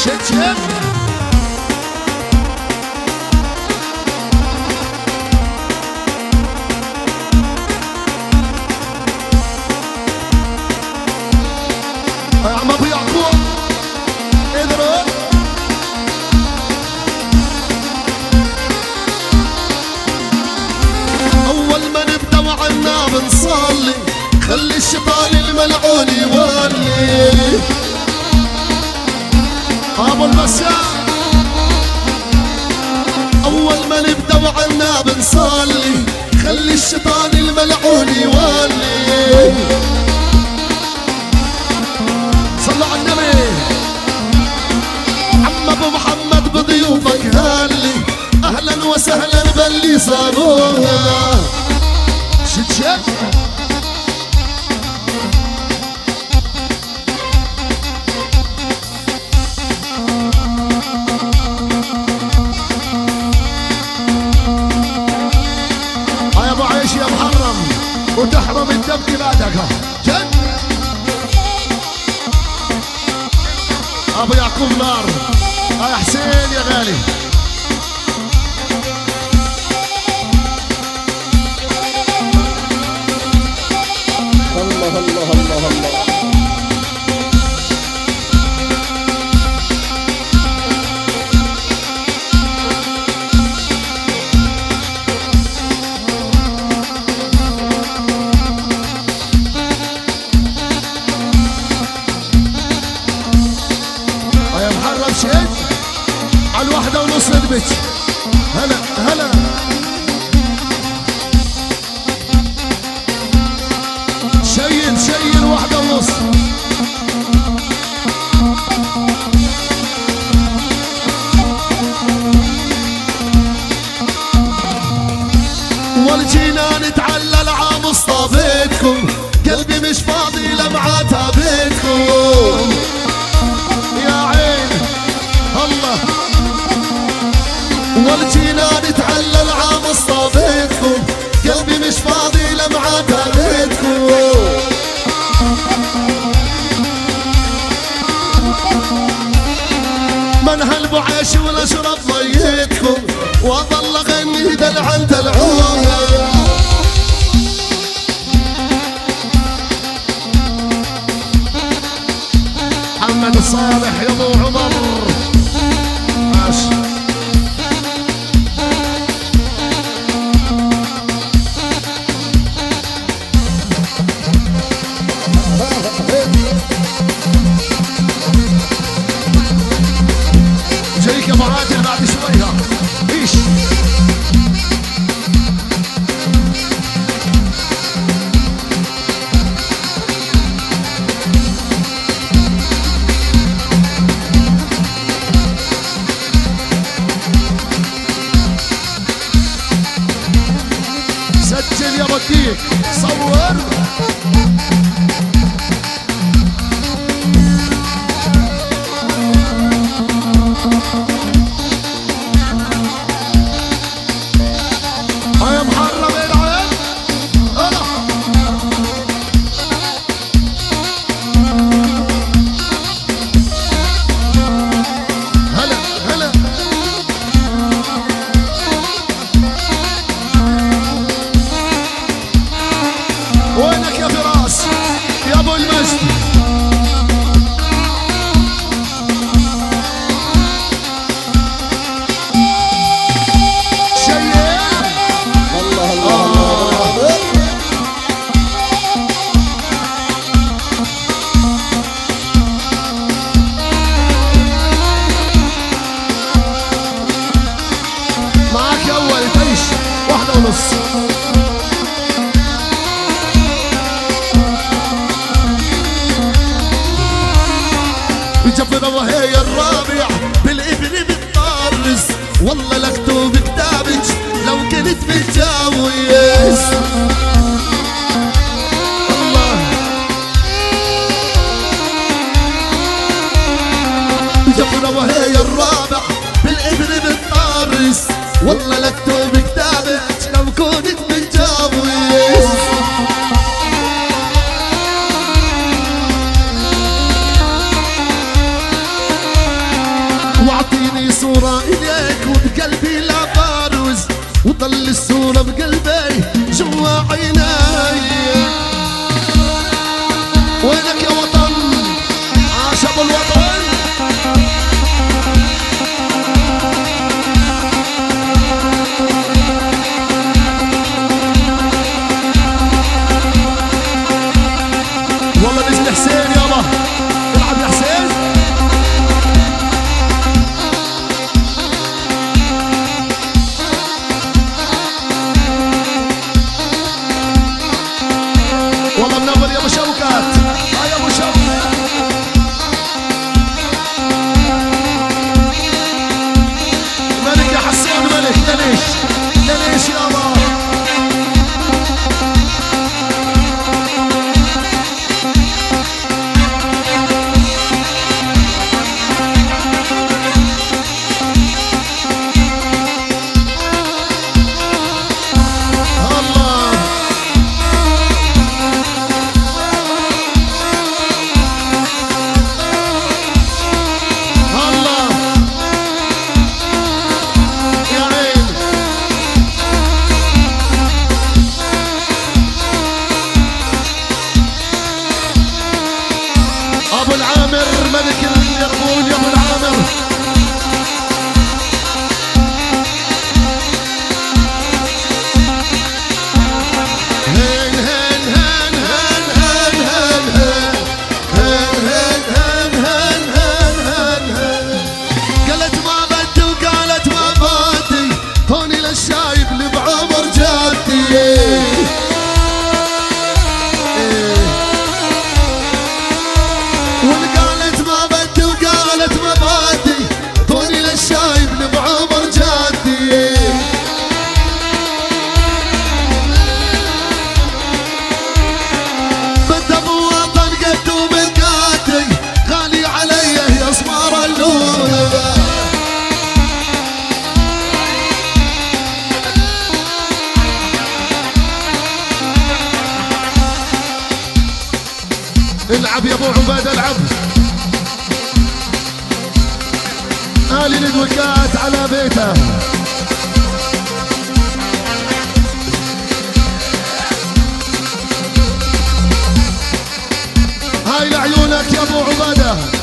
شد شد يا عم ابو يعقوب اضرب. اول ما نبدا وعنا بنصلي خلي الشيطان الملعون يولي. ابو المساء اول ما نبدا وعنا بنصلي خلي الشيطان الملعون يولي. صلوا على النبي. عم ابو محمد بضيوفك هالي اهلا وسهلا باللي صابوها. شد شد يا ابو عيش يا محرم وتحرم الدم بعدك. جد ابو يعقوب نار. يا حسين يا غالي الله الله الله الله. يا محرم شد على الواحدة ونص ندبت. هلا هلا شيل واحدة ونص. والجينا نتعلل عام اصطفيتكم قلبي مش فاضي لمعاتها بيتكم. يا عين الله والجينا نتعلل عام اصطفيتكم قلبي مش فاضي لمعاتها بيتكم. من هلبو عيش ولا اشرب ميتكم واظل اغني دلعا دلعوها. محمد الصالح يا ابو عمر ماشي. جايك يا ابو راجع بعد شوية ايش سجل يا بديك صور. يا محرم العين هلا هلا هلا. وينك يا فراس يا ابو المجد. الله الله الله. معاك يا اول تعيش واحدة ونص. جبنا وهي الرابع بالابن بالطارس والله لكتب كتابك لو كنت متجوز. الله جبنا وهي الرابع بالابن بالطارس والله لكتب كتابك لو كنت متجوز. الصورة إليك وبقلبي لا بارز، وظل الصورة بقلبي جوا عيناي. وينك يا وطن؟ عاش ابو الوطن. والله نجم حسين يابا، العب يا حسين. والله منور يا ابو شوكات. يا ابو شوكات ملك يا حسين ملك. ليش ليش يابا؟ ابو العامر ملك اليربون يا ابو العامر. هن هن هن هن هن هن هن هن هن هن هن هن هن. قالت ما بدي وقالت ما بدي، هوني للشايب اللي بعمر جدي. وقالت ما بدي وقالت ما بدي، طوني للشايب اللي بعمر جدي. بدي ابو وطن قد ومقاتي، غالي علي يا اسمار اللولة. العب يا ابو عبيده العب. آلي الادوكات على بيته. هاي لعيونك يا ابو عبيده.